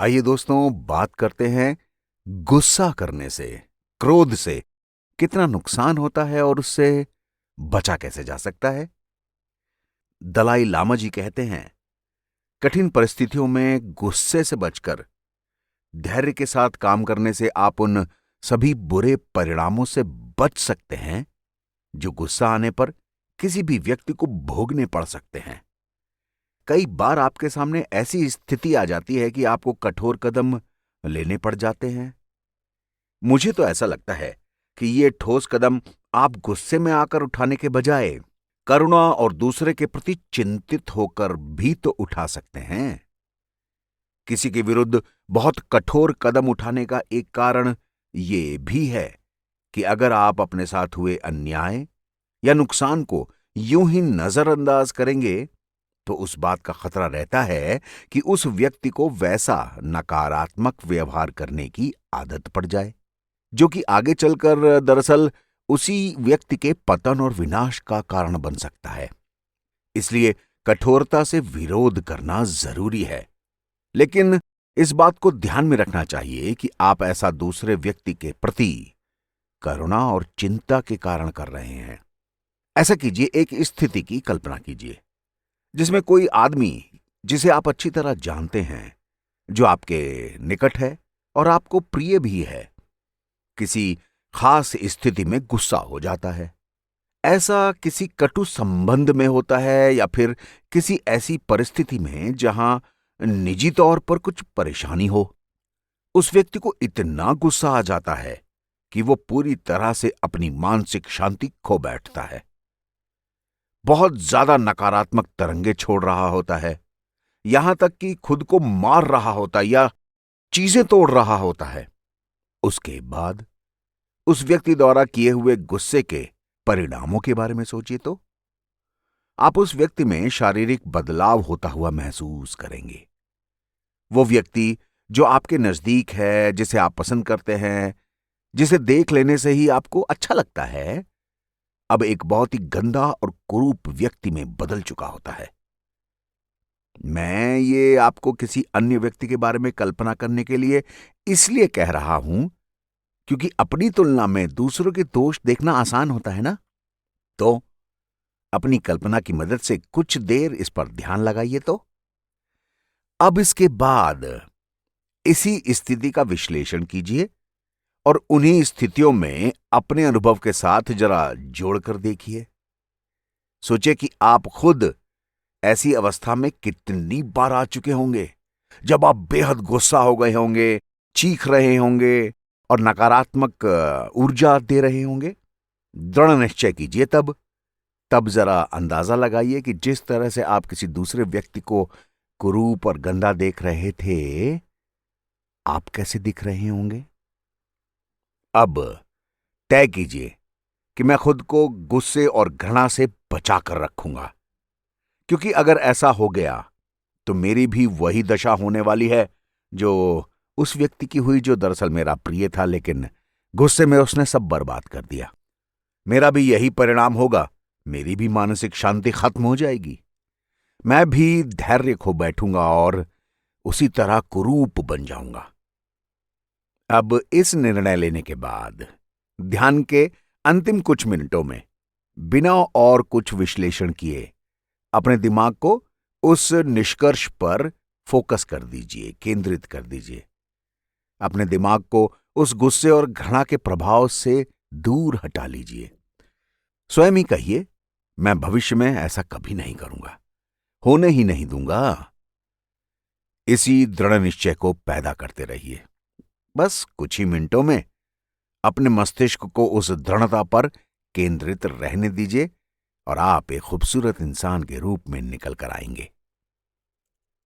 आइए दोस्तों, बात करते हैं गुस्सा करने से, क्रोध से कितना नुकसान होता है और उससे बचा कैसे जा सकता है। दलाई लामा जी कहते हैं, कठिन परिस्थितियों में गुस्से से बचकर धैर्य के साथ काम करने से आप उन सभी बुरे परिणामों से बच सकते हैं जो गुस्सा आने पर किसी भी व्यक्ति को भोगने पड़ सकते हैं। कई बार आपके सामने ऐसी स्थिति आ जाती है कि आपको कठोर कदम लेने पड़ जाते हैं। मुझे तो ऐसा लगता है कि ये ठोस कदम आप गुस्से में आकर उठाने के बजाय करुणा और दूसरे के प्रति चिंतित होकर भी तो उठा सकते हैं। किसी के विरुद्ध बहुत कठोर कदम उठाने का एक कारण ये भी है कि अगर आप अपने साथ हुए अन्याय या नुकसान को यूं ही नजरअंदाज करेंगे तो उस बात का खतरा रहता है कि उस व्यक्ति को वैसा नकारात्मक व्यवहार करने की आदत पड़ जाए जो कि आगे चलकर दरअसल उसी व्यक्ति के पतन और विनाश का कारण बन सकता है। इसलिए कठोरता से विरोध करना जरूरी है, लेकिन इस बात को ध्यान में रखना चाहिए कि आप ऐसा दूसरे व्यक्ति के प्रति करुणा और चिंता के कारण कर रहे हैं। ऐसा कीजिए, एक स्थिति की कल्पना कीजिए जिसमें कोई आदमी जिसे आप अच्छी तरह जानते हैं, जो आपके निकट है और आपको प्रिय भी है, किसी खास स्थिति में गुस्सा हो जाता है। ऐसा किसी कटु संबंध में होता है या फिर किसी ऐसी परिस्थिति में जहां निजी तौर पर कुछ परेशानी हो। उस व्यक्ति को इतना गुस्सा आ जाता है कि वो पूरी तरह से अपनी मानसिक शांति खो बैठता है। बहुत ज्यादा नकारात्मक तरंगे छोड़ रहा होता है, यहां तक कि खुद को मार रहा होता या चीजें तोड़ रहा होता है। उसके बाद उस व्यक्ति द्वारा किए हुए गुस्से के परिणामों के बारे में सोचिए तो आप उस व्यक्ति में शारीरिक बदलाव होता हुआ महसूस करेंगे। वो व्यक्ति जो आपके नजदीक है, जिसे आप पसंद करते हैं, जिसे देख लेने से ही आपको अच्छा लगता है, अब एक बहुत ही गंदा और कुरूप व्यक्ति में बदल चुका होता है। मैं ये आपको किसी अन्य व्यक्ति के बारे में कल्पना करने के लिए इसलिए कह रहा हूं क्योंकि अपनी तुलना में दूसरों के दोष देखना आसान होता है ना। तो अपनी कल्पना की मदद से कुछ देर इस पर ध्यान लगाइए। तो अब इसके बाद इसी स्थिति का विश्लेषण कीजिए और उन्हीं स्थितियों में अपने अनुभव के साथ जरा जोड़कर देखिए। सोचिए कि आप खुद ऐसी अवस्था में कितनी बार आ चुके होंगे जब आप बेहद गुस्सा हो गए होंगे, चीख रहे होंगे और नकारात्मक ऊर्जा दे रहे होंगे। दृढ़ निश्चय कीजिए। तब जरा अंदाजा लगाइए कि जिस तरह से आप किसी दूसरे व्यक्ति को कुरूप और गंदा देख रहे थे, आप कैसे दिख रहे होंगे। अब तय कीजिए कि मैं खुद को गुस्से और घृणा से बचा कर रखूंगा, क्योंकि अगर ऐसा हो गया तो मेरी भी वही दशा होने वाली है जो उस व्यक्ति की हुई जो दरअसल मेरा प्रिय था, लेकिन गुस्से में उसने सब बर्बाद कर दिया। मेरा भी यही परिणाम होगा, मेरी भी मानसिक शांति खत्म हो जाएगी, मैं भी धैर्य खो बैठूंगा और उसी तरह कुरूप बन जाऊंगा। अब इस निर्णय लेने के बाद ध्यान के अंतिम कुछ मिनटों में बिना और कुछ विश्लेषण किए अपने दिमाग को उस निष्कर्ष पर फोकस कर दीजिए, केंद्रित कर दीजिए। अपने दिमाग को उस गुस्से और घृणा के प्रभाव से दूर हटा लीजिए। स्वयं ही कहिए, मैं भविष्य में ऐसा कभी नहीं करूंगा, होने ही नहीं दूंगा। इसी दृढ़ निश्चय को पैदा करते रहिए। बस कुछ ही मिनटों में अपने मस्तिष्क को उस दृढ़ता पर केंद्रित रहने दीजिए और आप एक खूबसूरत इंसान के रूप में निकल कर आएंगे।